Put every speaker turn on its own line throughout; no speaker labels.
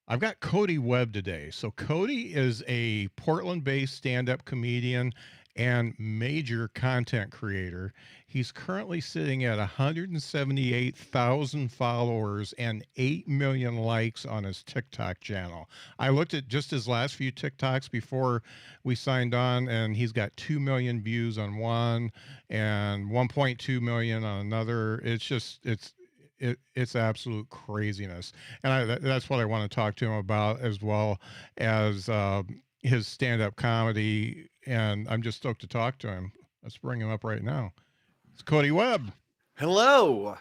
I've got Cody Webb today. So Cody is a Portland-based stand-up comedian and major content creator. He's currently sitting at 178,000 followers and 8 million likes on his TikTok channel. I looked at just his last few TikToks before we signed on, and he's got 2 million views on one and 1.2 million on another. It's absolute craziness, and that's what I want to talk to him about, as well as his stand-up comedy. And I'm just stoked to talk to him. Let's bring him up right now. It's Cody Webb.
Hello.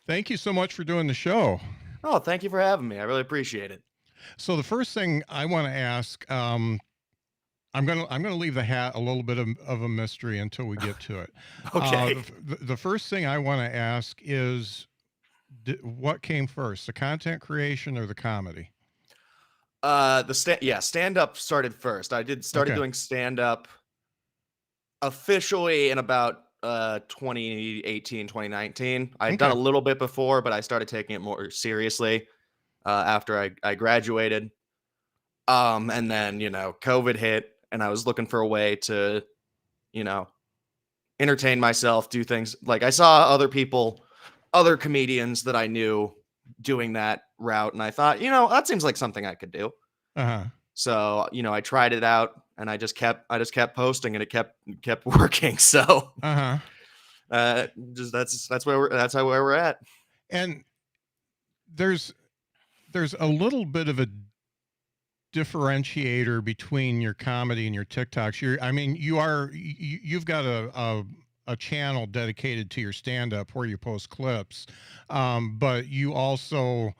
Thank you so much for doing the show.
Oh, thank you for having me. I really appreciate it.
So the first thing I want to ask, I'm gonna leave the hat a little bit of a mystery until we get to it.
Okay.
The first thing I want to ask is, what came first, the content creation or the comedy?
Stand up started first. I started
Okay.
doing stand up officially in about 2018, 2019. I'd done
Okay.
a little bit before, but I started taking it more seriously after I graduated. And then, COVID hit and I was looking for a way to, you know, entertain myself, do things like I saw other comedians that I knew doing that route. And I thought, that seems like something I could do.
Uh-huh.
So, I tried it out and I just kept posting and it kept working. So,
Uh-huh.
just that's how where we're at.
And there's a little bit of a differentiator between your comedy and your TikToks. You've got a channel dedicated to your stand-up where you post clips, but you also,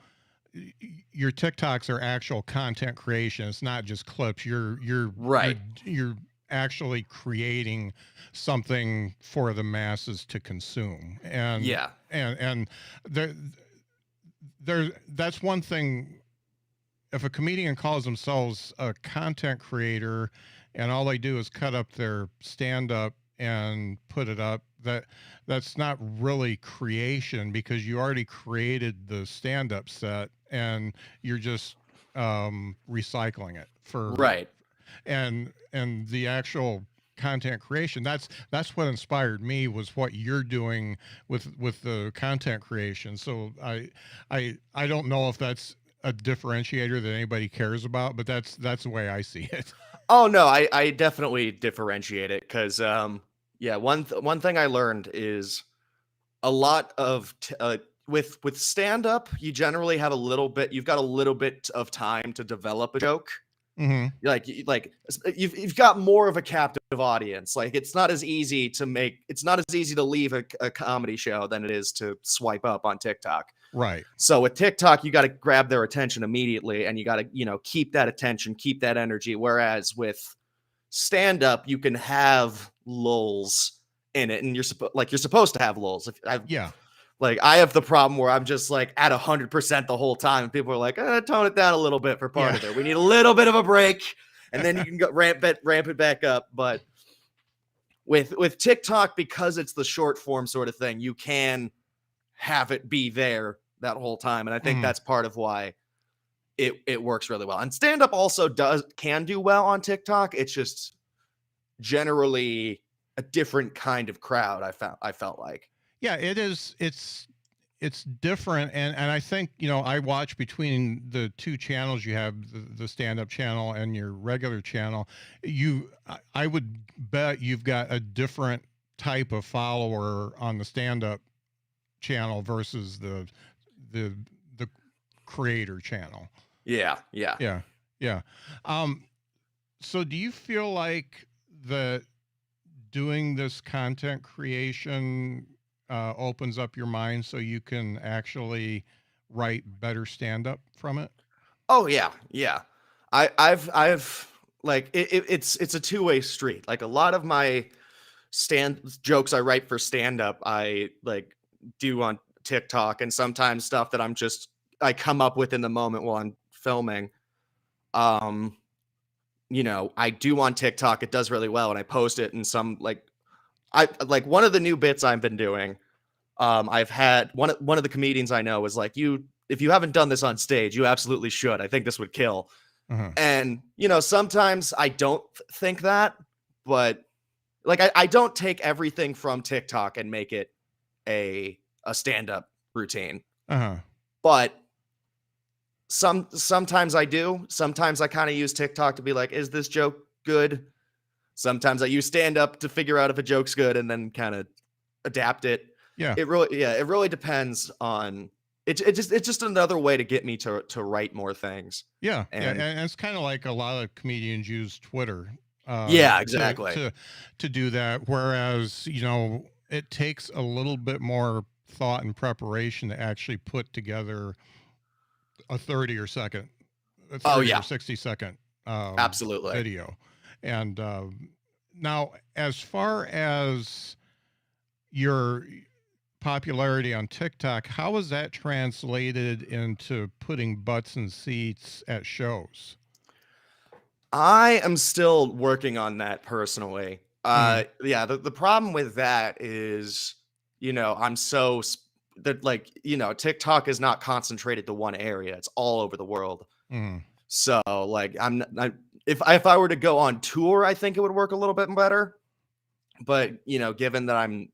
your TikToks are actual content creation. It's not just clips.
Right.
You're actually creating something for the masses to consume. And
Yeah.
and there that's one thing. If a comedian calls themselves a content creator and all they do is cut up their stand up and put it up, that's not really creation, because you already created the stand up set and you're just recycling it for,
Right.
and the actual content creation, that's what inspired me, was what you're doing with the content creation. So I don't know if that's a differentiator that anybody cares about, but that's the way I see it.
Oh no, I definitely differentiate it because one thing I learned is a lot of with stand up, you generally have you've got a little bit of time to develop a joke.
Mm-hmm.
You've got more of a captive audience. Like it's not as easy to leave a comedy show than it is to swipe up on TikTok.
Right.
So with TikTok, you got to grab their attention immediately and you got to, keep that attention, keep that energy. Whereas with stand up, you can have lulls in it and you're supposed to have lulls.
Yeah.
Like I have the problem where I'm just like at 100% the whole time. And people are like, tone it down a little bit for part of it. We need a little bit of a break and then you can go ramp it back up. But with TikTok, because it's the short form sort of thing, you can have it be there that whole time. And I think that's part of why it works really well. And stand up also can do well on TikTok. It's just generally a different kind of crowd. I felt like.
Yeah, it is. It's different, and I think, I watch between the two channels you have, the stand-up channel and your regular channel. I would bet you've got a different type of follower on the stand-up channel versus the creator channel.
Yeah.
Yeah. So do you feel like that doing this content creation opens up your mind so you can actually write better stand-up from it?
Oh yeah. I've like it's a two-way street. Like a lot of my jokes I write for stand-up, I like do on TikTok, and sometimes stuff that I come up with in the moment while I'm filming. I do on TikTok. It does really well, and I post it in some one of the new bits I've been doing. I've had one of the comedians I know was like, you if you haven't done this on stage, you absolutely should. I think this would kill.
Uh-huh.
And, sometimes I don't think that, but like I don't take everything from TikTok and make it a stand-up routine.
Uh-huh.
But sometimes I do. Sometimes I kind of use TikTok to be like, is this joke good? Sometimes I use stand-up to figure out if a joke's good and then kind of adapt it.
Yeah.
It really depends on it's just another way to get me to write more things.
Yeah.
And
And it's kind of like a lot of comedians use Twitter
yeah, exactly.
to do that. Whereas, it takes a little bit more thought and preparation to actually put together a 30 or 60-second
Absolutely.
video. And now, as far as your popularity on TikTok, how is that translated into putting butts in seats at shows?
I am still working on that personally.
Mhm.
Yeah, the problem with that is, I'm so that TikTok is not concentrated to one area. It's all over the world.
Mhm.
So like if I were to go on tour, I think it would work a little bit better. But, given that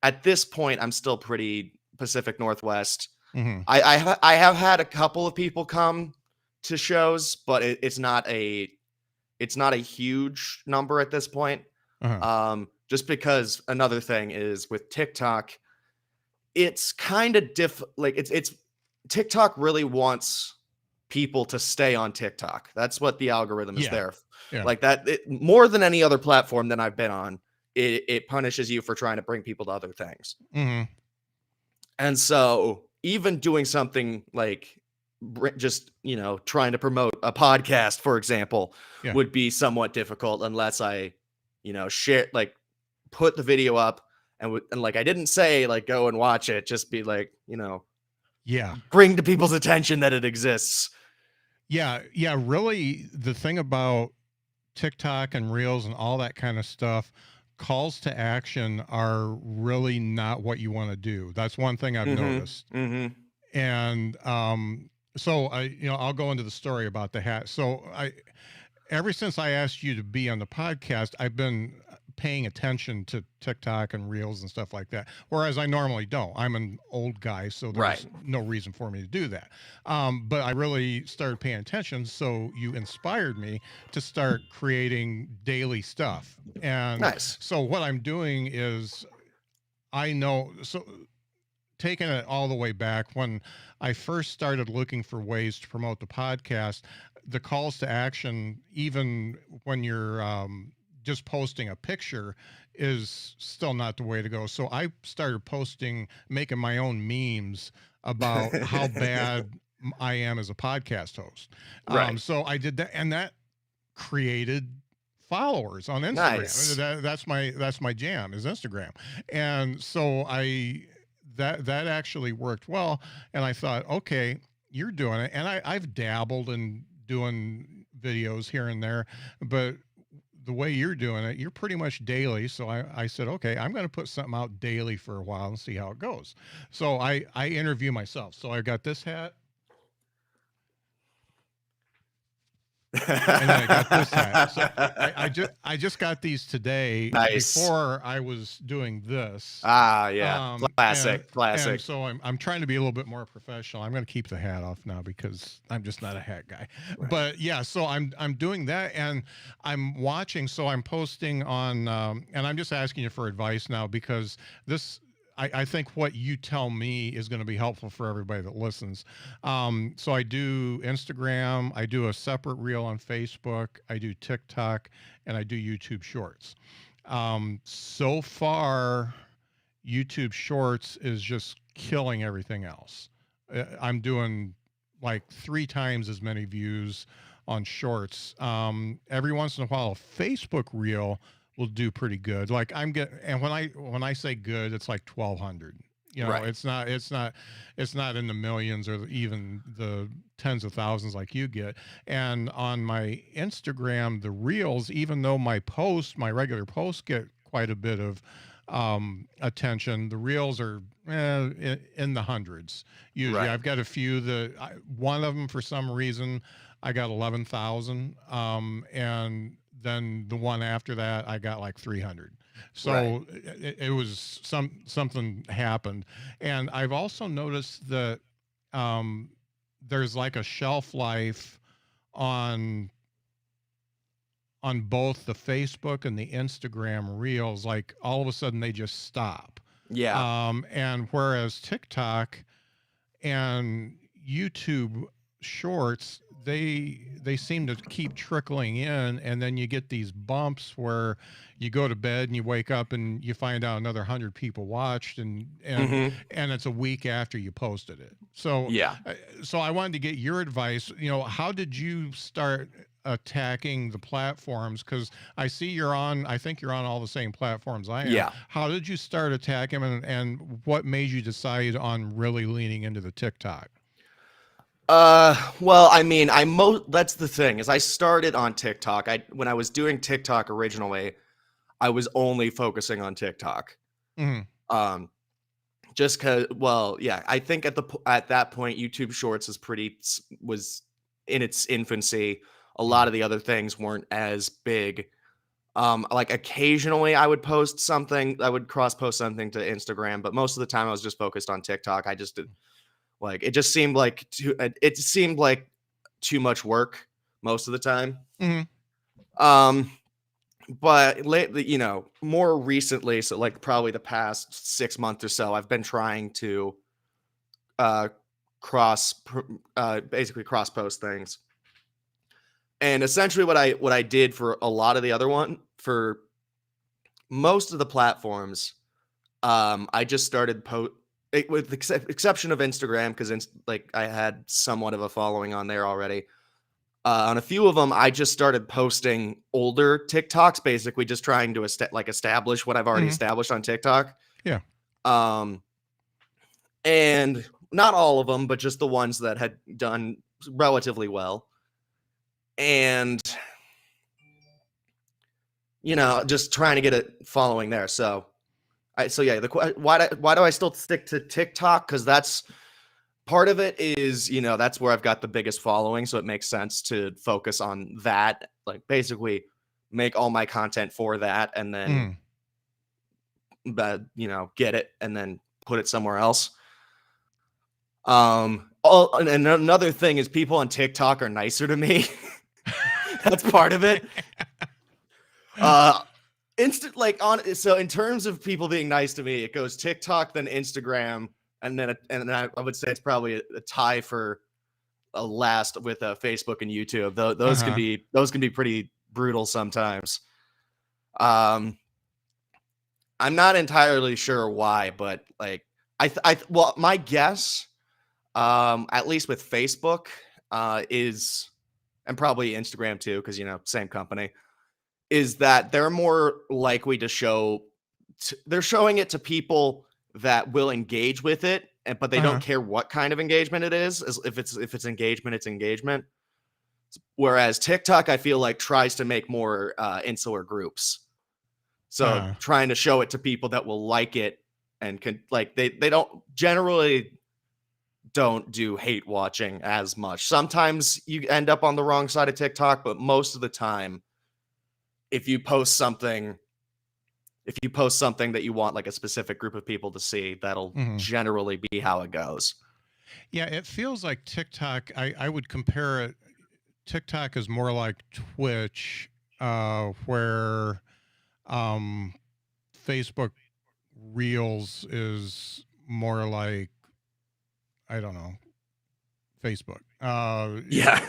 at this point, I'm still pretty Pacific Northwest.
Mhm.
I have had a couple of people come to shows, but it's not a huge number at this point.
Uh-huh.
Just because another thing is with TikTok, it's kind of it's TikTok really wants people to stay on TikTok. That's what the algorithm is
Yeah.
there.
Yeah.
Like that, more than any other platform that I've been on, it punishes you for trying to bring people to other things.
Mhm.
And so even doing something like just, trying to promote a podcast, for example,
Yeah.
would be somewhat difficult unless I, share, like put the video up and like, I didn't say like, go and watch it, just be like,
Yeah.
bring to people's attention that it exists.
Yeah. Yeah. Really, the thing about TikTok and Reels and all that kind of stuff, calls to action are really not what you want to do. That's one thing I've noticed. And so I'll go into the story about the hat. So ever since I asked you to be on the podcast, I've been paying attention to TikTok and Reels and stuff like that. Whereas I normally don't. I'm an old guy, so there's no reason for me to do that. But I really started paying attention. So you inspired me to start creating daily stuff. And
Nice.
so what I'm doing is taking it all the way back when I first started looking for ways to promote the podcast, the calls to action, even when you're just posting a picture, is still not the way to go. So I started making my own memes about how bad I am as a podcast host.
Right.
So I did that, and that created followers on Instagram.
Nice.
That's my jam, is Instagram. And so that actually worked well. And I thought, okay, you're doing it. And I've dabbled in doing videos here and there, but the way you're doing it, you're pretty much daily. So I said, okay, I'm going to put something out daily for a while and see how it goes. So I interview myself. So I got this hat. And then I got this hat. So I just got these today.
Nice.
Before I was doing this.
Yeah. Classic.
And so I'm trying to be a little bit more professional. I'm going to keep the hat off now because I'm just not a hat guy. Right. But yeah, so I'm doing that, and I'm watching. So I'm posting on, and I'm just asking you for advice now, because I think what you tell me is going to be helpful for everybody that listens. So I do Instagram, I do a separate reel on Facebook, I do TikTok, and I do YouTube Shorts. So far, YouTube Shorts is just killing everything else. I'm doing like 3 times as many views on Shorts. Every once in a while, a Facebook reel will do pretty good. Like and when I say good, it's like 1,200. Right. It's not in the millions or even the tens of thousands like you get. And on my Instagram, the reels, even though my regular posts get quite a bit of attention. The reels are in the hundreds usually.
Right.
I've got a few that one of them for some reason I got 11,000, and then the one after that I got like 300.
Right.
So it was something happened, and I've also noticed that um, there's like a shelf life on both the Facebook and the Instagram reels, like all of a sudden they just stop.
Yeah.
And whereas TikTok and YouTube shorts, they seem to keep trickling in, and then you get these bumps where you go to bed and you wake up and you find out another 100 people watched,
Hmm.
and it's a week after you posted it. So
Yeah.
so I wanted to get your advice. How did you start attacking the platforms? Because I think you're on all the same platforms I am.
Yeah.
How did you start attacking them, and what made you decide on really leaning into the TikTok?
Well, I mean, that's the thing is I started on TikTok. When I was doing TikTok originally, I was only focusing on TikTok.
Hmm.
Um, just cause, well, yeah, I think at that point, YouTube Shorts was in its infancy. A lot
Hmm.
of the other things weren't as big. Like occasionally I would post something, I would cross post something to Instagram, but most of the time I was just focused on TikTok. I just did like it just seemed like too much work most of the time.
Hmm.
Um, but lately, more recently, so like probably the past 6 months or so, I've been trying to uh basically cross post things. And essentially what I did for a lot of the other one for most of the platforms, I just started with the exception of Instagram because like I had somewhat of a following on there already. On a few of them, I just started posting older TikToks, basically just trying to establish what I've already
Hmm.
established on TikTok.
Yeah.
Um, and not all of them, but just the ones that had done relatively well. And just trying to get a following there. So yeah, why do I still stick to TikTok? Because that's part of it is that's where I've got the biggest following, so it makes sense to focus on that. Like basically, make all my content for that, and then
Hmm.
get it and then put it somewhere else. And another thing is people on TikTok are nicer to me. That's part of it. Uh, instant like on so in terms of people being nice to me, it goes TikTok, then Instagram, and then I would say it's probably a tie for a last with Facebook and YouTube. Those can
Uh-huh.
be pretty brutal sometimes. Um, I'm not entirely sure why, but like well, my guess, at least with Facebook, is and probably Instagram too, because same company, is that they're more likely to they're showing it to people that will engage with it, but they don't
Uh-huh.
care what kind of engagement it is. If it's engagement, it's engagement. Whereas TikTok, I feel like tries to make more insular groups. So
Uh-huh.
trying to show it to people that will like it and can like they don't generally don't do hate watching as much. Sometimes you end up on the wrong side of TikTok, but most of the time, if you post something if you post something that you want like a specific group of people to see, that'll
Hmm.
generally be how it goes.
Yeah, it feels like TikTok. I would compare it. TikTok is more like Twitch, where um, Facebook Reels is more like, I don't know, Facebook.
Yeah.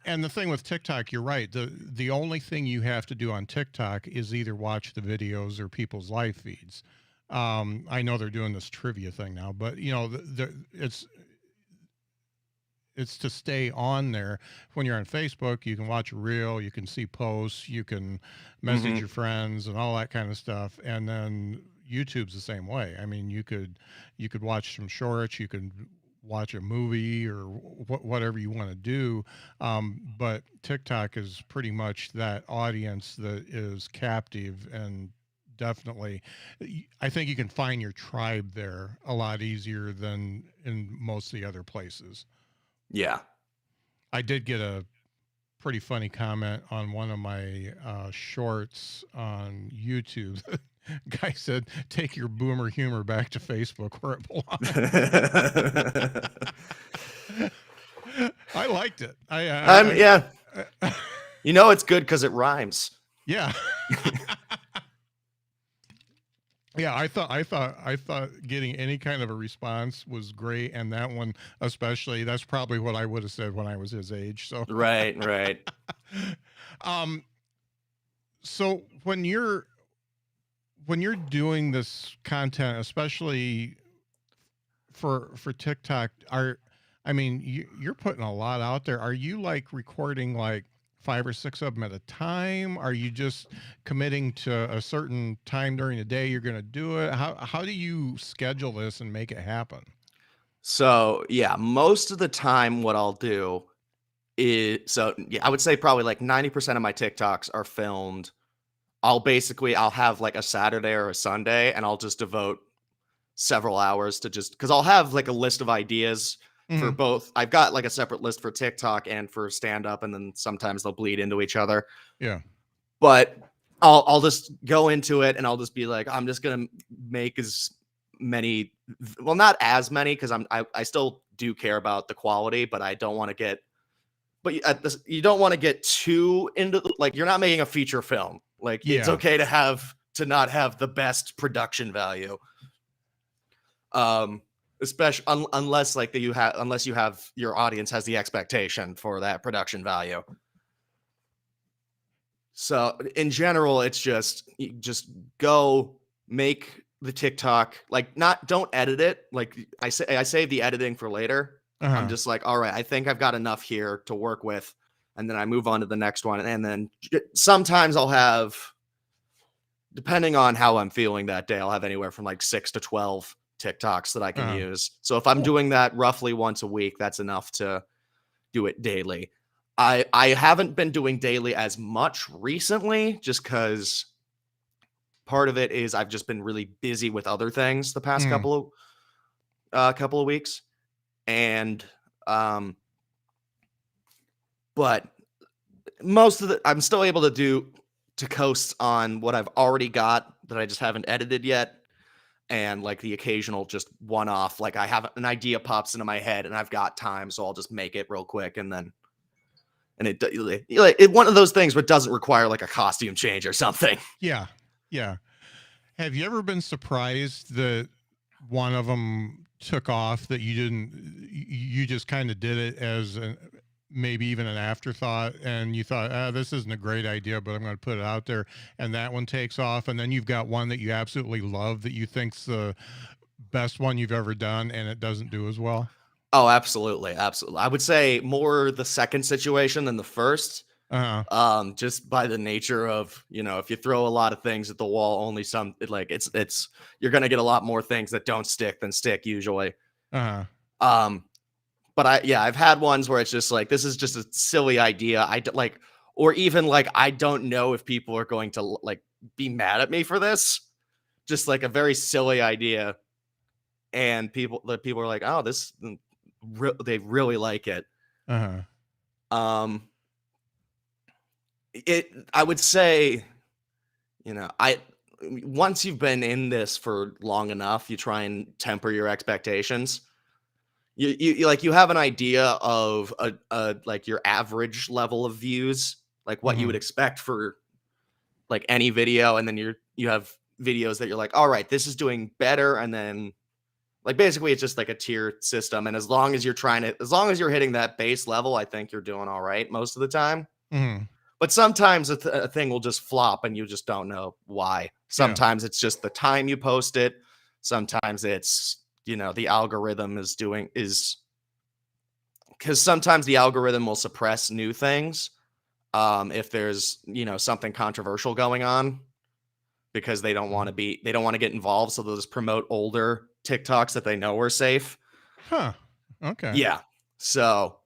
And the thing with TikTok, you're right. The only thing you have to do on TikTok is either watch the videos or people's live feeds. I know they're doing this trivia thing now, but it's to stay on there. When you're on Facebook, you can watch a reel, you can see posts, you can message
Hmm.
your friends and all that kind of stuff. And then YouTube's the same way. I mean, you could watch some shorts, you could watch a movie or whatever you want to do. But TikTok is pretty much that audience that is captive and definitely. I think you can find your tribe there a lot easier than in most of the other places.
Yeah.
I did get a pretty funny comment on one of my shorts on YouTube. Guy said, "Take your boomer humor back to Facebook where it belongs." I liked it.
Yeah.
I
You know it's good because it rhymes.
yeah. Yeah, I thought getting any kind of a response was great, and that one especially. That's probably what I would have said when I was his age. So,
Right, right.
um, so when you're doing this content, especially for TikTok, I mean, you're putting a lot out there. Are you like recording like 5 or 6 of them at a time? Are you just committing to a certain time during the day you're going to do it? How do you schedule this and make it happen?
So, yeah, most of the time what I'll do yeah, I would say probably like 90% of my TikToks are filmed. I'll have like a Saturday or a Sunday, and I'll just devote several hours to just because I'll have like a list of ideas for
Hmm.
both. I've got like a separate list for TikTok and for stand up, and then sometimes they'll bleed into each other.
Yeah.
But I'll just go into it and I'll just be like, I'm just gonna make as many, well, not as many because I still do care about the quality, but I don't want to get, but you don't want to get too into like you're not making a feature film. Like it's
Yeah.
okay to not have the best production value. Especially unless like that unless you have your audience has the expectation for that production value. So in general, it's just you just go make the TikTok, like not don't edit it. Like I save the editing for later. I'm
Uh-huh.
just like, all right, I think I've got enough here to work with, and then I move on to the next one. And then sometimes I'll have, depending on how I'm feeling that day, I'll have anywhere from like 6 to 12 TikToks that I can
Uh-huh.
use. So if I'm
Cool.
doing that roughly once a week, that's enough to do it daily. I haven't been doing daily as much recently just because part of it is I've just been really busy with other things the past
Mm.
couple of weeks. And um but most of the I'm still able to coast on what I've already got that I just haven't edited yet. And like the occasional just one off, like I have an idea pops into my head and I've got time, so I'll just make it real quick and it one of those things where it doesn't require like a costume change or something.
Yeah. Yeah. Have you ever been surprised that one of them took off that you didn't, you just kind of did it as maybe even an afterthought, and you thought, this isn't a great idea, but I'm going to put it out there, and that one takes off, and then you've got one that you absolutely love that you think's the best one you've ever done, and it doesn't do as well?
Oh, absolutely, absolutely. I would say more the second situation than the first.
Uh-huh.
Just by the nature of, if you throw a lot of things at the wall, only it's you're gonna get a lot more things that don't stick than stick usually.
Uh-huh.
Um, but I've had ones where it's just like this is just a silly idea. Like, or even like I don't know if people are going to like be mad at me for this. Just like a very silly idea, and the people are like, oh, they really like it.
Uh-huh.
Um, I would say, I once you've been in this for long enough, you try and temper your expectations. You have an idea of a like your average level of views, like what you
Mm-hmm.
would expect for like any video, and then you have videos that you're like, all right, this is doing better, and then like basically it's just like a tier system, and as long as you're hitting that base level, I think you're doing all right most of the time.
Mm-hmm.
But sometimes a thing will just flop and you just don't know why.
Yeah.
Sometimes it's just the time you post it. Sometimes it's, the algorithm is because sometimes the algorithm will suppress new things if there's, something controversial going on because they don't want to get involved. So they'll just promote older TikToks that they know are safe.
Huh. Okay.
Yeah. So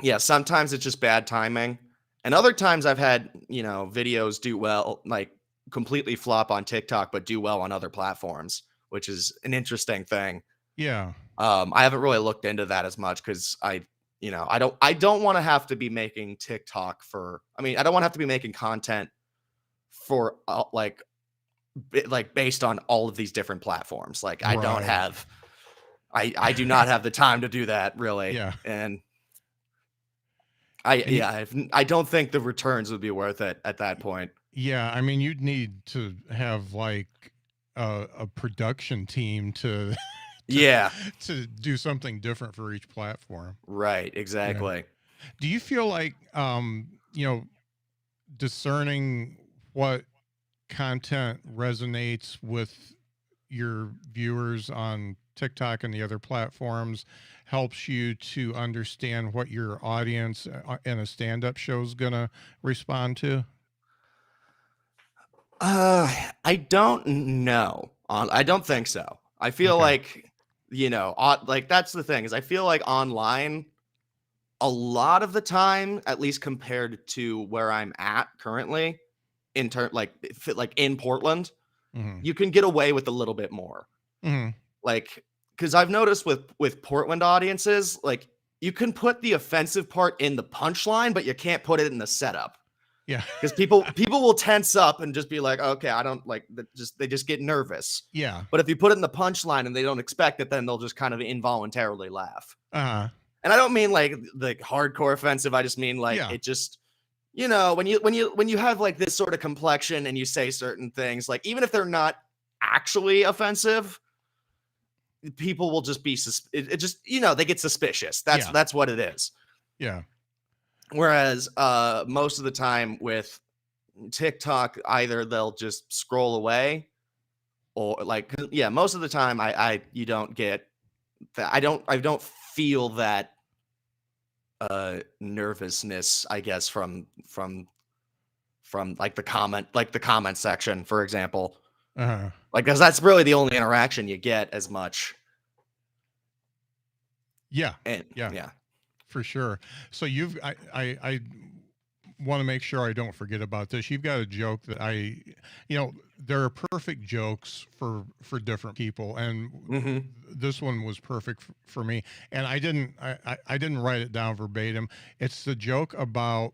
yeah, sometimes it's just bad timing. And other times I've had, videos do well, like completely flop on TikTok but do well on other platforms, which is an interesting thing.
Yeah.
I haven't really looked into that as much because I don't want to have to be making TikTok for. I mean, I don't want to have to be making content for like based on all of these different platforms. Like I don't
Right.
have. I do not have the time to do that really,
Yeah.
and
And
I don't think the returns would be worth it at that point.
yeah, I mean, you'd need to have like a production team to to
Yeah,
to do something different for each platform.
right,
Yeah.
exactly.
Do you feel like discerning what content resonates with your viewers on TikTok and the other platforms helps you to understand what your audience in a stand-up show is gonna respond to?
I don't know. I don't think so. I feel
Okay.
like, like that's the thing is I feel like online a lot of the time, at least compared to where I'm at currently, like in Portland,
Hmm.
you can get away with a little bit more.
Hmm.
Like, because I've noticed with Portland audiences, like you can put the offensive part in the punchline, but you can't put it in the setup.
Yeah.
Because people will tense up and just be like, okay, I don't like that. They just get nervous.
Yeah.
But if you put it in the punchline and they don't expect it, then they'll just kind of involuntarily laugh.
Uh-huh.
And I don't mean like the hardcore offensive. I just mean like
Yeah.
it just when you have like this sort of complexion and you say certain things, like even if they're not actually offensive, people will just be it just they get suspicious.
Yeah.
That's what it is.
Yeah.
Whereas most of the time with TikTok, either they'll just scroll away or most of the time I you don't get that. I don't feel that nervousness, I guess, from like the comment section, for example.
Uh-huh.
Like, because that's really the only interaction you get as much.
Yeah.
And
Yeah.
yeah.
For sure. So I want to make sure I don't forget about this. You've got a joke that there are perfect jokes for different people, and
Hmm.
this one was perfect for me. And I didn't write it down verbatim. It's the joke about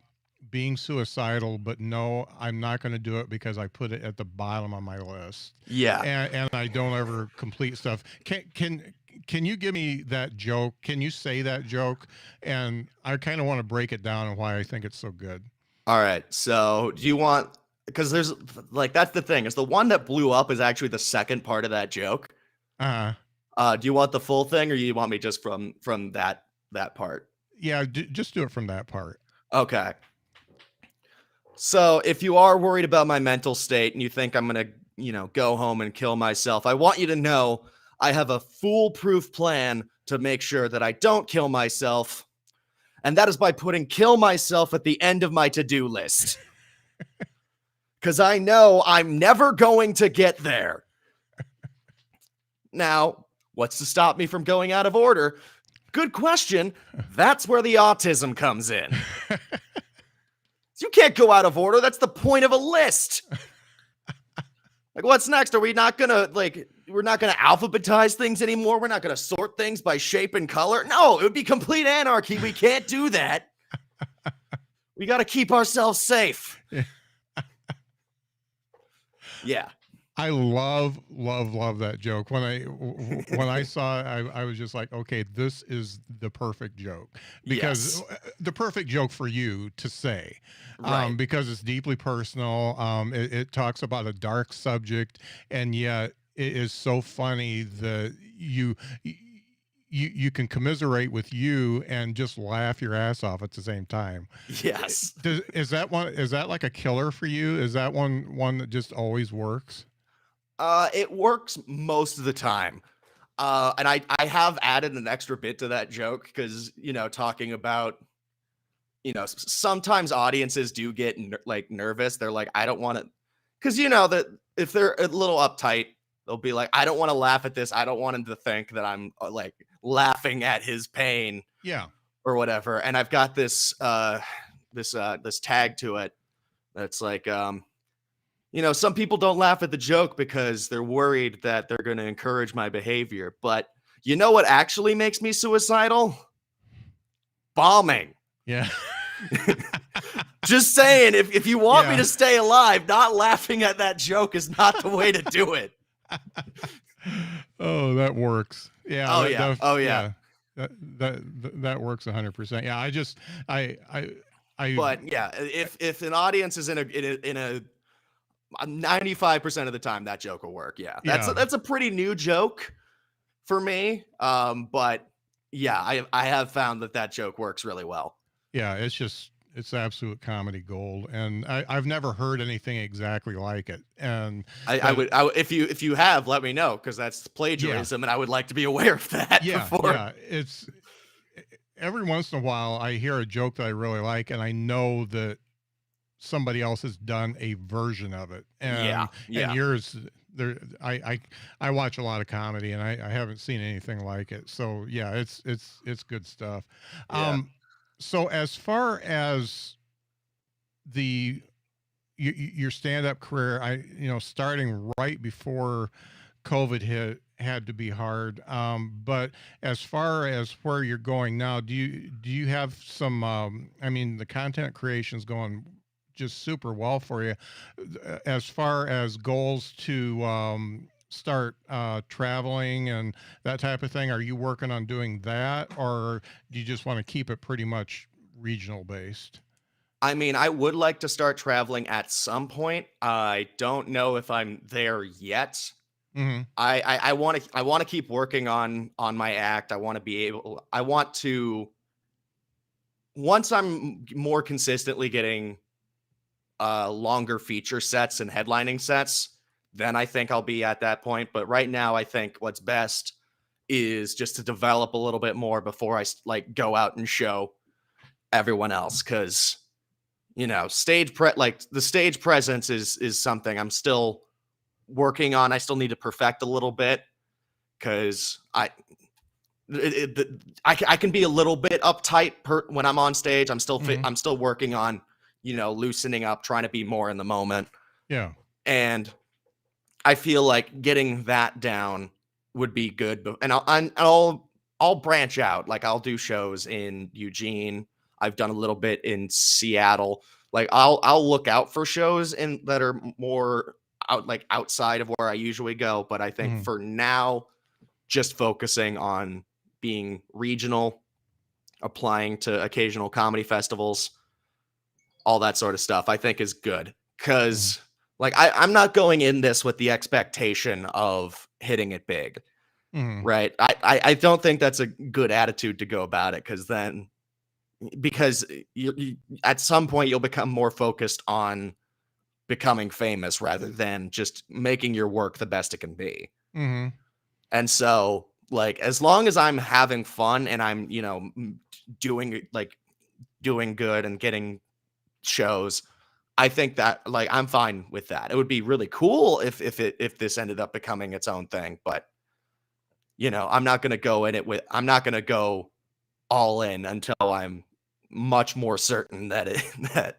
being suicidal, but no, I'm not going to do it because I put it at the bottom of my list,
Yeah.
and I don't ever complete stuff. Can you give me that joke? Can you say that joke? And I kind of want to break it down and why I think it's so good.
All right. So do you want, because there's like, that's the thing is the one that blew up is actually the second part of that joke.
Uh,
Do you want the full thing or you want me just from that part?
yeah, just do it from that part.
Okay. So if you are worried about my mental state and you think I'm going to, go home and kill myself, I want you to know I have a foolproof plan to make sure that I don't kill myself. And that is by putting kill myself at the end of my to-do list. Because I know I'm never going to get there. Now, what's to stop me from going out of order? Good question. That's where the autism comes in. You can't go out of order. That's the point of a list. Like, what's next? Are we not gonna we're not gonna alphabetize things anymore? We're not gonna sort things by shape and color? No, it would be complete anarchy. We can't do that. We got to keep ourselves safe. Yeah.
I love that joke. When I saw it, I was just like, okay, this is the perfect joke, because
Yes.
the perfect joke for you to say,
Right.
because it's deeply personal. It talks about a dark subject, and yet it is so funny that you can commiserate with you and just laugh your ass off at the same time.
Yes.
Is that like a killer for you? Is that one that just always works?
It works most of the time. And I have added an extra bit to that joke because, talking about, sometimes audiences do get nervous. They're like, I don't want to, because, that if they're a little uptight, they'll be like, I don't want to laugh at this. I don't want him to think that I'm like laughing at his pain
Yeah.
or whatever. And I've got this tag to it that's like, some people don't laugh at the joke because they're worried that they're going to encourage my behavior. But you know what actually makes me suicidal? Bombing.
Yeah.
Just saying, if you want me
Yeah.
to stay alive, not laughing at that joke is not the way to do it.
Oh, that works. Yeah.
Oh, yeah. Oh, yeah.
That works 100%. Yeah. I
But yeah, if an audience is in a 95% of the time, that joke will work. Yeah. That's a pretty new joke for me. But yeah, I have found that joke works really well.
Yeah, it's absolute comedy gold, and I've never heard anything exactly like it. And
I would if you have, let me know, because that's plagiarism, and I would like to be aware of that before.
Yeah, it's every once in a while I hear a joke that I really like, and I know that somebody else has done a version of it. And yours there I watch a lot of comedy, and I haven't seen anything like it. So yeah, it's good stuff.
Yeah.
So as far as your stand-up career, starting right before COVID hit had to be hard. But as far as where you're going now, do you have some? I mean, the content creation's going just super well for you. As far as goals to start traveling and that type of thing, are you working on doing that, or do you just want to keep it pretty much regional based?
I mean, I would like to start traveling at some point. I don't know if I'm there yet.
Hmm.
I want to keep working on my act. I want to, once I'm more consistently getting longer feature sets and headlining sets, then I think I'll be at that point. But right now, I think what's best is just to develop a little bit more before I go out and show everyone else, because the stage presence is something I'm still working on. I still need to perfect a little bit, because I can be a little bit uptight when I'm on stage. I'm still I'm still working on loosening up, trying to be more in the moment.
Yeah.
And I feel like getting that down would be good. And I'll branch out. Like, I'll do shows in Eugene. I've done a little bit in Seattle. Like, I'll look out for shows that are more outside of where I usually go. But I think for now, just focusing on being regional, applying to occasional comedy festivals, all that sort of stuff, I think is good. Because I'm not going in this with the expectation of hitting it big. Right. I don't think that's a good attitude to go about it, because you at some point you'll become more focused on becoming famous rather than just making your work the best it can be. And so, as long as I'm having fun and I'm, doing good and getting shows, I think that I'm fine with that. It would be really cool if this ended up becoming its own thing, but I'm not going to go all in until I'm much more certain that that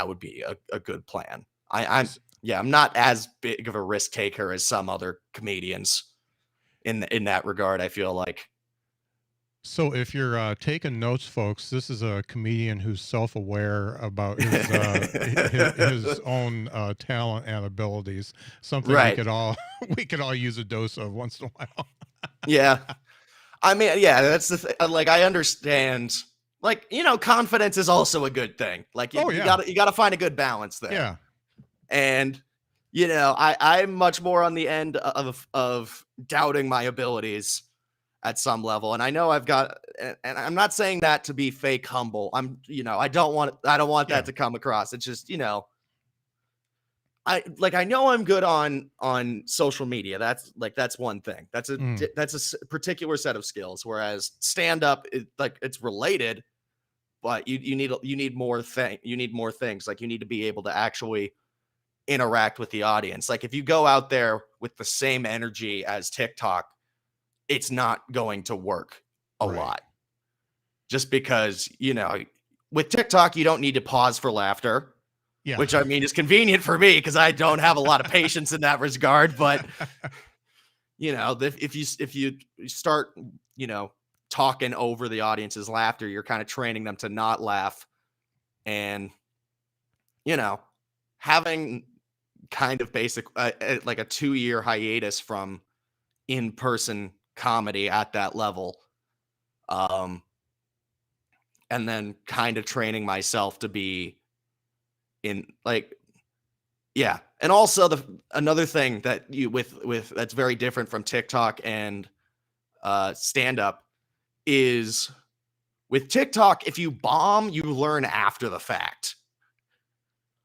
would be a good plan. I'm not as big of a risk taker as some other comedians in that regard, I feel like.
So if you're taking notes, folks, this is a comedian who's self-aware about his own talent and abilities. Something
Right.
we could all use a dose of once in a while.
Yeah. I mean, yeah, that's the thing. I understand. Confidence is also a good thing. You gotta find a good balance there.
Yeah.
And I'm much more on the end of doubting my abilities at some level. And I know I've got, and I'm not saying that to be fake humble. I don't want that to come across. It's just, I know I'm good on social media. That's one thing. That's a particular set of skills. Whereas stand up, it's related, but you need more things. You need to be able to actually interact with the audience. If you go out there with the same energy as TikTok, it's not going to work a lot. Just because, with TikTok, you don't need to pause for laughter.
Yeah.
which I mean is convenient for me because I don't have a lot of patience in that regard. But if you start, talking over the audience's laughter, you're kind of training them to not laugh, and having kind of basic like a 2-year hiatus from in-person comedy at that level, um and then kind of training myself to be in like yeah. And also another thing that you with that's very different from TikTok and stand up is with TikTok, if you bomb, you learn after the fact.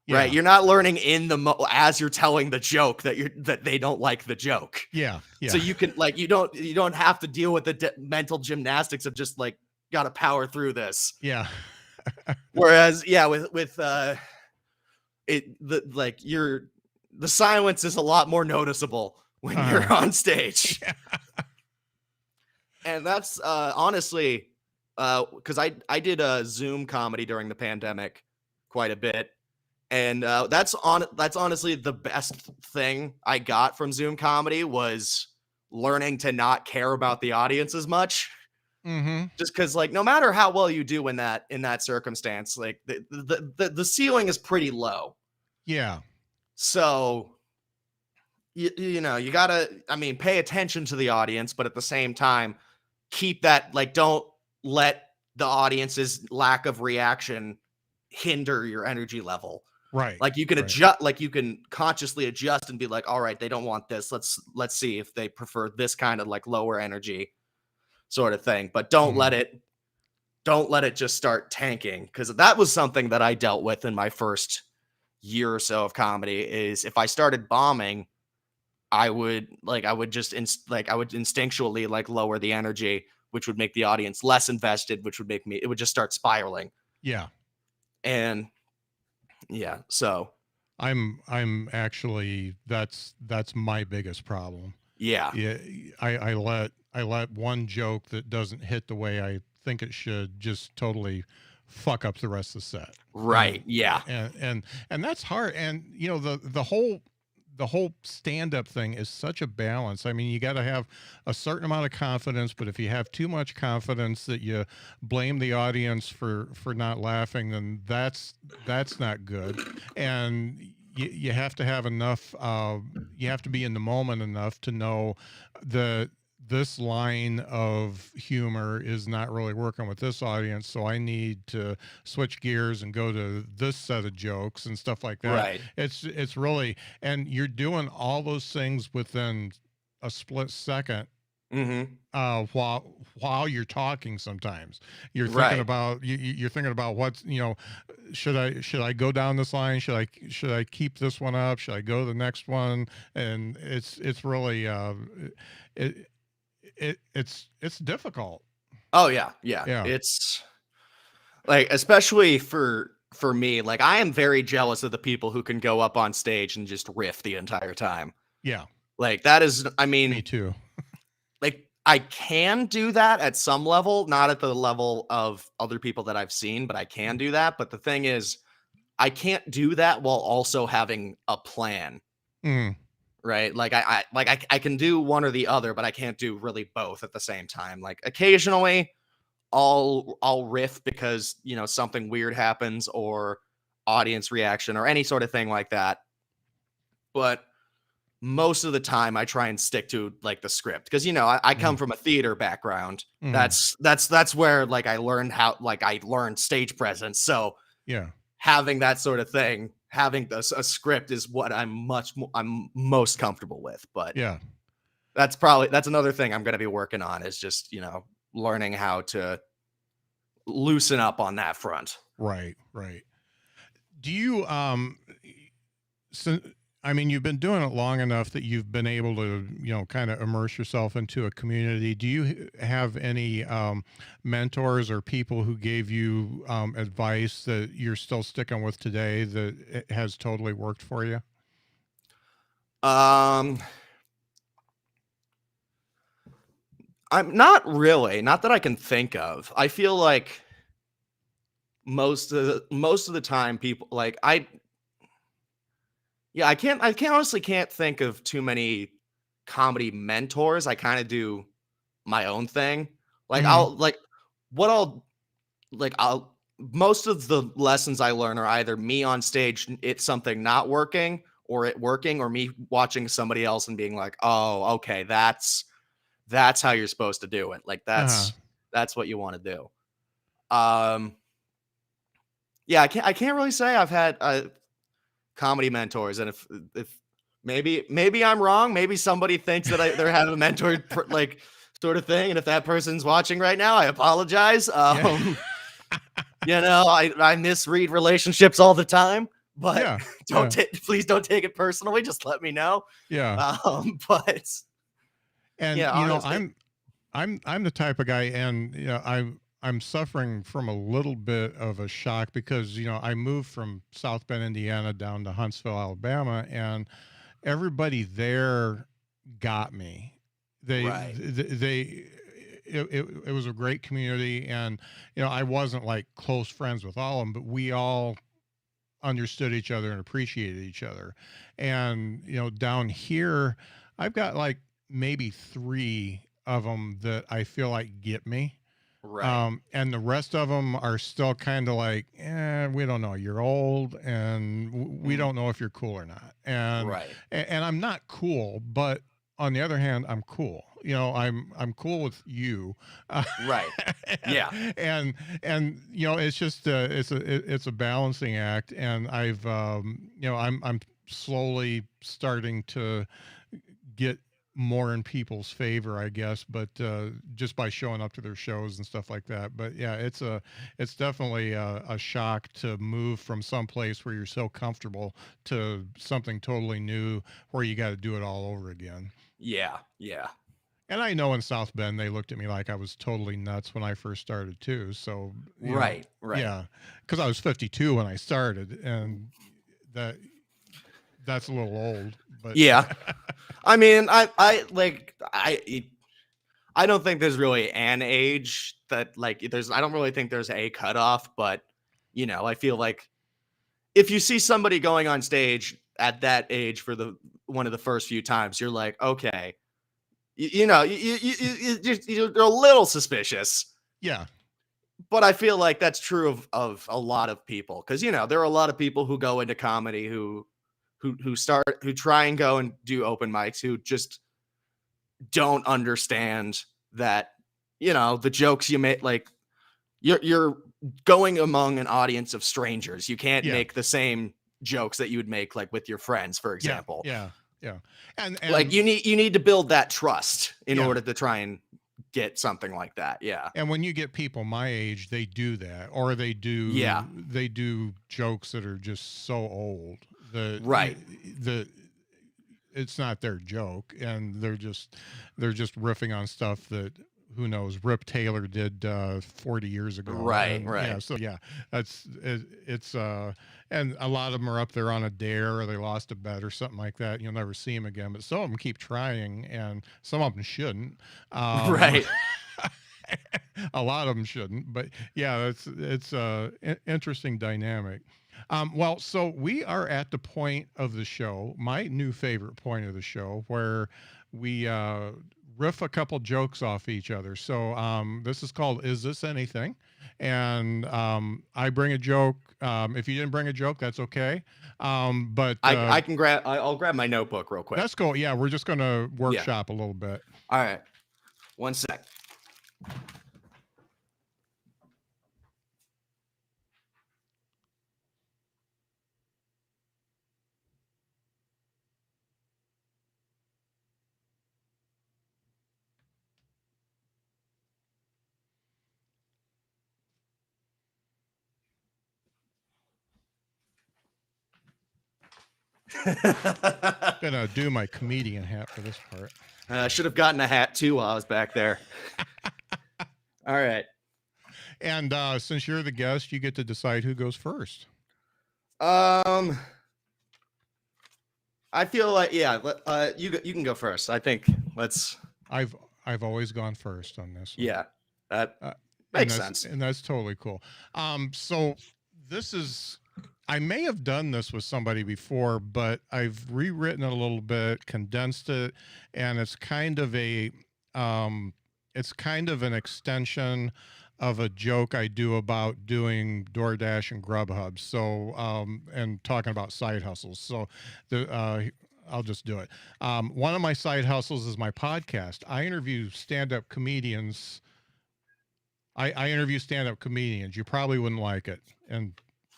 Right?
Yeah.
You're not learning in as you're telling the joke that they don't like the joke.
Yeah.
So
Yeah.
you can you don't have to deal with the mental gymnastics of just like got to power through this.
Yeah.
Whereas with the silence is a lot more noticeable when you're on stage.
Yeah.
And that's honestly because I did a Zoom comedy during the pandemic quite a bit. And that's honestly the best thing I got from Zoom comedy was learning to not care about the audience as much.
Mm-hmm.
Just because, like, no matter how well you do in that circumstance, like the ceiling is pretty low.
Yeah.
So you gotta, I mean, pay attention to the audience, but at the same time, keep that, like, don't let the audience's lack of reaction hinder your energy level.
Right.
Like you can adjust, like you can consciously adjust and be like, all right, they don't want this. Let's see if they prefer this kind of like lower energy sort of thing. But don't let it just start tanking, because that was something that I dealt with in my first year or so of comedy. Is if I started bombing, I would instinctually like lower the energy, which would make the audience less invested, which would make it would just start spiraling.
Yeah.
And yeah, so
I'm actually that's my biggest problem.
yeah.
Yeah, I let one joke that doesn't hit the way I think it should just totally fuck up the rest of the set.
Right. Yeah.
And that's hard. And the whole stand-up thing is such a balance. I mean, you got to have a certain amount of confidence, but if you have too much confidence that you blame the audience for not laughing, then that's not good. And you have to have enough you have to be in the moment enough to know that this line of humor is not really working with this audience, so I need to switch gears and go to this set of jokes and stuff like that.
Right.
It's really, and you're doing all those things within a split second. While you're talking, sometimes you're thinking about you're thinking about what's, should I go down this line, should I keep this one up, should I go to the next one, and it's really it's difficult.
Oh yeah. It's like, especially for me, like I am very jealous of the people who can go up on stage and just riff the entire time.
Yeah,
Like that is, I mean,
me too.
like I can do that at some level, not at the level of other people that I've seen, but I can do that. But the thing is, I can't do that while also having a plan. Right? Like I can do one or the other, but I can't do really both at the same time. Like occasionally I'll riff because, something weird happens or audience reaction or any sort of thing like that. But most of the time I try and stick to like the script, because I come from a theater background. That's where like I learned I learned stage presence. So
yeah,
having that sort of thing, having a script is what I'm most comfortable with. But
yeah,
that's another thing I'm going to be working on, is just, learning how to loosen up on that front.
right. Do you so I mean, you've been doing it long enough that you've been able to, kind of immerse yourself into a community. Do you have any mentors or people who gave you advice that you're still sticking with today that it has totally worked for you?
I'm not really, not that I can think of. I feel like most of the time people, like Yeah, I honestly can't think of too many comedy mentors. I kind of do my own thing. Like
Hmm.
what I'll most of the lessons I learn are either me on stage, it's something not working, or it working, or me watching somebody else and being like, "Oh, okay, that's how you're supposed to do it. Like
Uh-huh.
that's what you want to do." Um yeah, I can't really say I've had comedy mentors, and if maybe I'm wrong, maybe somebody thinks that they're having a mentor like sort of thing, and if that person's watching right now, I apologize.
Yeah.
I misread relationships all the time, but
Yeah. Yeah.
please don't take it personally. Just let me know.
Yeah.
But
And
yeah, honestly,
I'm the type of guy, and I'm suffering from a little bit of a shock because I moved from South Bend, Indiana, down to Huntsville, Alabama, and everybody there got me.
right,
They it was a great community, and I wasn't like close friends with all of them, but we all understood each other and appreciated each other. And down here, I've got like maybe three of them that I feel like get me.
right,
And the rest of them are still kind of like, we don't know. You're old, and we
mm,
don't know if you're cool or not. And
right,
and I'm not cool, but on the other hand, I'm cool. I'm cool with you, uh,
right, yeah,
and it's just it's a balancing act, and I'm slowly starting to get more in people's favor, I guess, but just by showing up to their shows and stuff like that. But yeah, it's definitely a shock to move from some place where you're so comfortable to something totally new where you got to do it all over again.
yeah, yeah,
And I know in South Bend they looked at me like I was totally nuts when I first started too. So
right, right,
yeah, because I was 52 when I started, and that that's a little old, but
yeah. I mean, I don't think there's really an age that like there's I don't really think there's a cutoff, but I feel like if you see somebody going on stage at that age for the one of the first few times, you're like, okay, you're a little suspicious.
yeah,
But I feel like that's true of a lot of people because there are a lot of people who go into comedy who try and go and do open mics who just don't understand that the jokes you make, like you're going among an audience of strangers. You can't
yeah,
make the same jokes that you would make like with your friends, for
yeah,
example.
yeah, yeah, and
Like
and
you need to build that trust in
yeah.
order to try and get something like that. Yeah,
And when you get people my age, they do that, or
yeah,
they do jokes that are just so old that
right,
the it's not their joke, and they're just riffing on stuff that who knows Rip Taylor did 40 years ago.
right,
And yeah,
right.
so yeah, it's and a lot of them are up there on a dare, or they lost a bet or something like that. You'll never see them again, but some of them keep trying, and some of them shouldn't. um
Right.
a lot of them shouldn't, but yeah, it's a interesting dynamic. Well, so we are at the point of the show, my new favorite point of the show, where we riff a couple jokes off each other. So this is called "Is This Anything?" And I bring a joke. If you didn't bring a joke, that's okay. But
I'll grab my notebook real quick.
that's cool. Yeah, we're just gonna
Yeah.
workshop a little bit.
All right. One sec.
Gonna do my comedian hat for this part.
I should have gotten a hat too while I was back there. All right.
And since you're the guest, you get to decide who goes first.
Um, I feel like you can go first. I think let's
I've I've always gone first on this one.
yeah that
Uh, and
makes
that's
sense.
and that's totally cool. So this is I may have done this with somebody before, but I've rewritten it a little bit, condensed it, and um, it's kind of an extension of a joke I do about doing DoorDash and Grubhub. So, and talking about side hustles. So, the I'll just do it. One of my side hustles is my podcast. I interview stand-up comedians. You probably wouldn't like it, and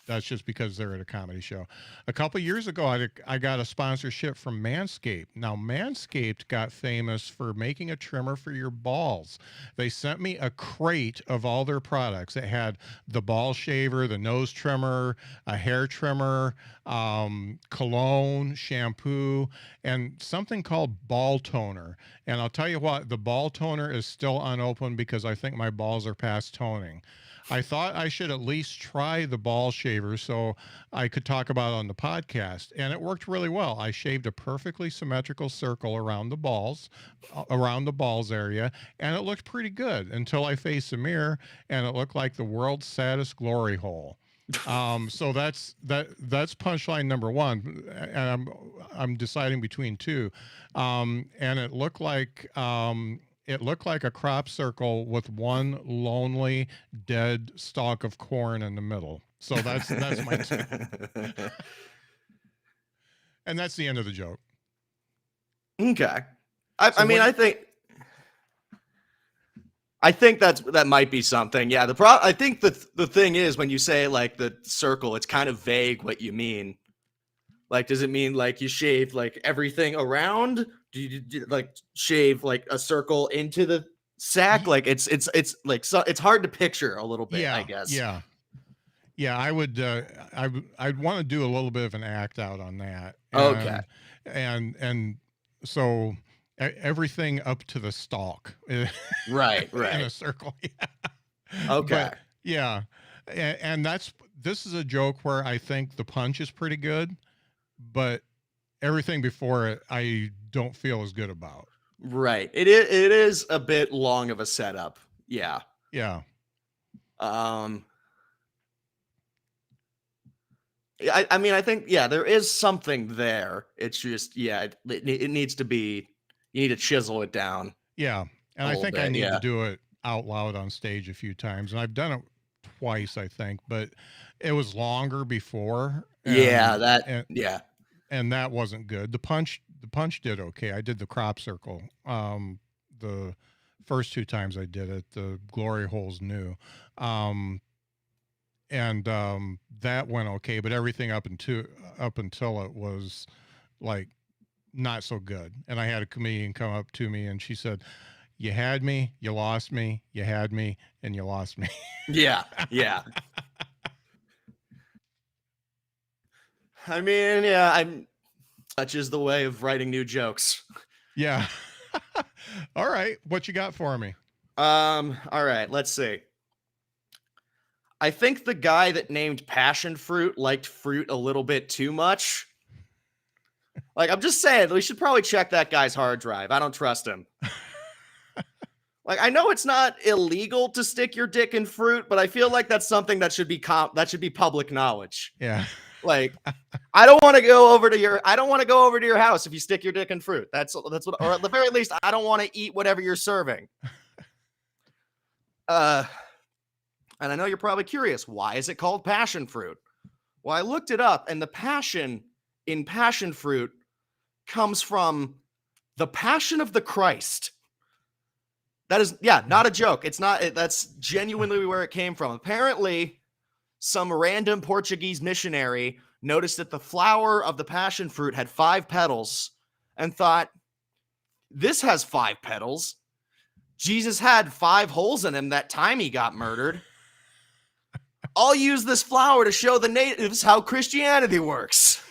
that's just because they're at a comedy show. A couple years ago, I got a sponsorship from Manscaped. Now, Manscaped got famous for making a trimmer for your balls. They sent me a crate of all their products. It had the ball shaver, the nose trimmer, a hair trimmer, cologne, shampoo, and something called ball toner. And I'll tell you what, the ball toner is still unopened because I think my balls are past toning. I thought I should at least try the ball shaver so I could talk about it on the podcast. And it worked really well. I shaved a perfectly symmetrical circle around the balls area, and it looked pretty good until I faced the mirror and it looked like the world's saddest glory hole. So that's punchline number one, and I'm deciding between two, and it looked like a crop circle with one lonely dead stalk of corn in the middle. So that's my two, and that's the end of the joke.
Okay.
So
I mean,
what?
I think that might be something. Yeah. I think the thing is when you say like the circle, it's kind of vague what you mean. Like, does it mean like you shave like everything around? Do you like shave like a circle into the sack? Like it's like so it's hard to picture a little bit, I
Yeah,
guess.
yeah, yeah. I'd want to do a little bit of an act out on that,
Okay.
and so everything up to the stalk
Right.
in
Right.
a circle. Yeah.
Okay.
But yeah, and this is a joke where I think the punch is pretty good, but everything before it I don't feel as good about.
Right. It is a bit long of a setup. Yeah.
Yeah.
Um I mean, I think, yeah, there is something there. It's just, yeah, it needs to be, you need to chisel it down
Yeah. And
a
I
little
think I
bit.
need to
Yeah.
do it out loud on stage a few times. And I've done it twice, I think, but it was longer before
Yeah. Yeah.
and that wasn't good. The punch did okay. I did the crop circle. The first two times I did it, the glory hole's new. Um and that went okay, but everything up until it was like not so good. And I had a comedian come up to me and she said, "You had me, you lost me, you had me, and you lost me."
Yeah. Yeah. I mean, yeah, such is the way of writing new jokes.
Yeah. All right. What you got for me?
All right, let's see. I think the guy that named passion fruit liked fruit a little bit too much. Like, I'm just saying, we should probably check that guy's hard drive. I don't trust him. Like, I know it's not illegal to stick your dick in fruit, but I feel like that's something that should be public knowledge.
Yeah.
Like, I don't want to go over to your house if you stick your dick in fruit. That's what, or at the very least, I don't want to eat whatever you're serving. And I know you're probably curious, why is it called passion fruit? Well, I looked it up, and the passion in passion fruit comes from the passion of the Christ. That is, yeah, not a joke. It's not, that's genuinely where it came from. Apparently, some random Portuguese missionary noticed that the flower of the passion fruit had 5 petals and thought, this has 5 petals. Jesus had 5 holes in him that time he got murdered. I'll use this flower to show the natives how Christianity works.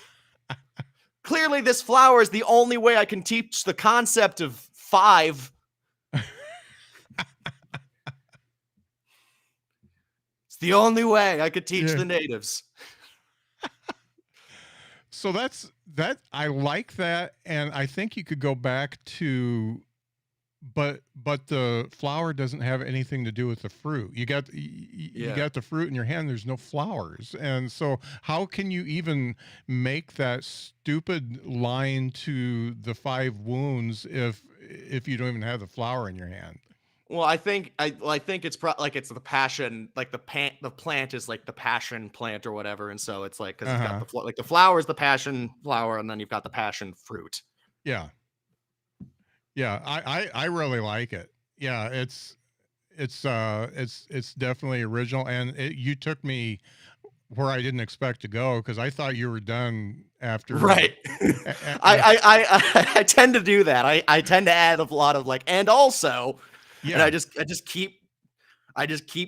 Clearly, this flower is the only way I can teach the concept of 5. It's the only way I could teach the natives.
So that I like that, and I think you could go back to but the flower doesn't have anything to do with the fruit. You
Yeah.
got the fruit in your hand. There's no flowers, and so how can you even make that stupid line to the five wounds if you don't even have the flower in your hand?
Well, I think it's like it's the passion, like the plant is like the passion plant or whatever, and so it's like because
Uh
you've got
huh.
like the flower is the passion flower, and then you've got the passion fruit.
Yeah. Yeah. I really like it. Yeah. It's definitely original, and you took me where I didn't expect to go because I thought you were done after.
Right.
After
I tend to do that. I tend to add a lot of like and also, and
yeah.
I just keep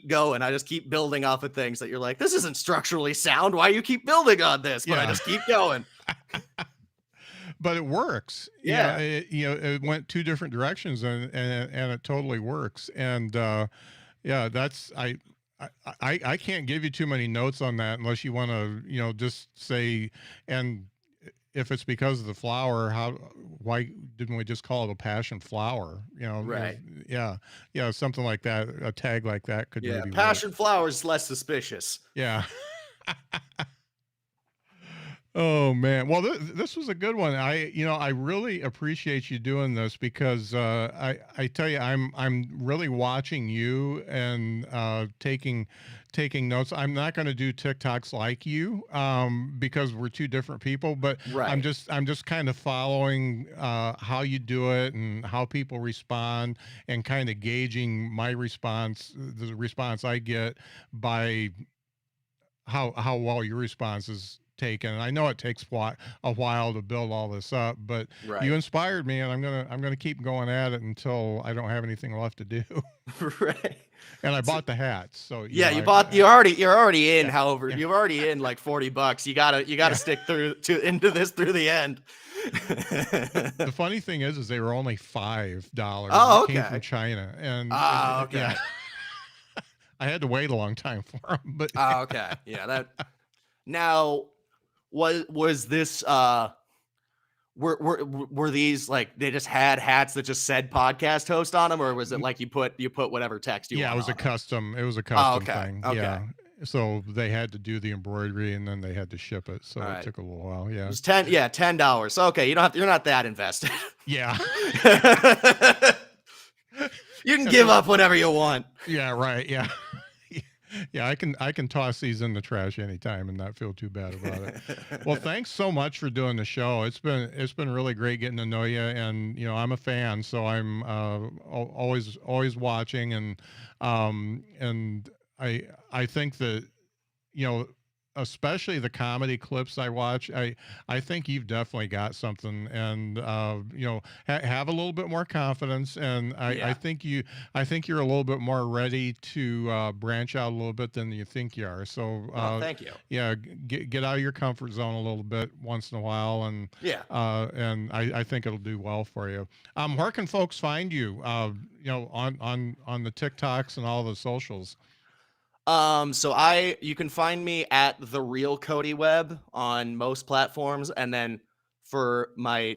going. I just keep building off of things that you're like, this isn't structurally sound. Why you keep building on this? But I
Yeah.
just keep going.
But it works.
Yeah.
It went two different directions, and it totally works. And yeah, that's I can't give you too many notes on that unless you want to just say. And if it's because of the flower, why didn't we just call it a passion flower?
Right.
Yeah, yeah, something like that. A tag like that could
Yeah.
maybe work.
Passion flowers is less suspicious.
Yeah. Oh man. Well, this was a good one. I really appreciate you doing this because I tell you, I'm really watching you and taking notes. I'm not going to do TikToks like you because we're two different people, but
Right.
I'm just kind of following how you do it and how people respond and kind of gauging my response, the response I get by how well your response is taken. And I know it takes a while to build all this up, but you
Right.
inspired me, and I'm gonna keep going at it until I don't have anything left to do.
Right.
And I
So,
bought the hats, so
yeah,
I
you're already in,
yeah,
however,
yeah,
you're already in like $40. You gotta
yeah.
stick through to into this through the end.
The funny thing is they were only $5, and it
Oh,
came from
okay.
China, and
Oh,
yeah,
okay.
I had to wait a long time for them, but
Oh, okay. Yeah, that now was this were these like they just had hats that just said podcast host on them, or was it like you put whatever text you
yeah,
want on them?
it was a
Oh,
custom
okay.
thing.
Okay.
Yeah. So they had to do the embroidery and then they had to ship it.
All
So it
right.
took a little while.
It
Yeah.
was $10. Okay, you're not that invested.
Yeah.
You can
Yeah,
give up whenever you want.
yeah, right. Yeah. Yeah, I can toss these in the trash anytime and not feel too bad about it. Well, thanks so much for doing the show. It's been really great getting to know you, and I'm a fan, so I'm always watching, and I think that you know especially the comedy clips I watch, I think you've definitely got something, and have a little bit more confidence, and
Yeah.
I think you're a little bit more ready to branch out a little bit than you think you are. So
Oh, thank you.
yeah, get out of your comfort zone a little bit once in a while,
Yeah.
and I think it'll do well for you. Where can folks find you? On the TikToks and all the socials.
So you can find me at the real Cody Webb on most platforms, and then for my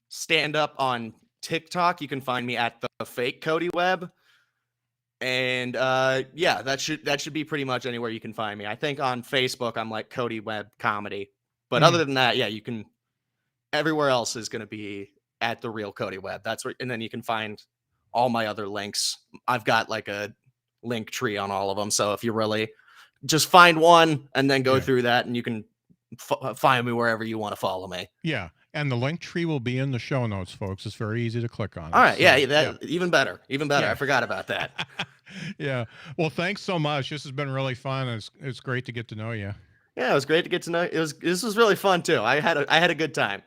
stand up on TikTok, you can find me at the fake Cody Webb. And yeah, that should be pretty much anywhere you can find me. I think on Facebook I'm like Cody Webb Comedy. But
Mhm.
other than that, yeah, you can everywhere else is going to be at the real Cody Webb. That's where, and then you can find all my other links. I've got like a link tree on all of them. So if you really just find one and then go
Yeah.
through that, and you can find me wherever you want to follow me.
Yeah, and the link tree will be in the show notes, folks. It's very easy to click on
All
it.
right, yeah,
So, yeah,
that even better, even better. I
yeah,
forgot about that.
yeah. Well, thanks so much. This has been really fun. It's great to get to know you.
Yeah, it was great to get to know. This was really fun too. I had a good time.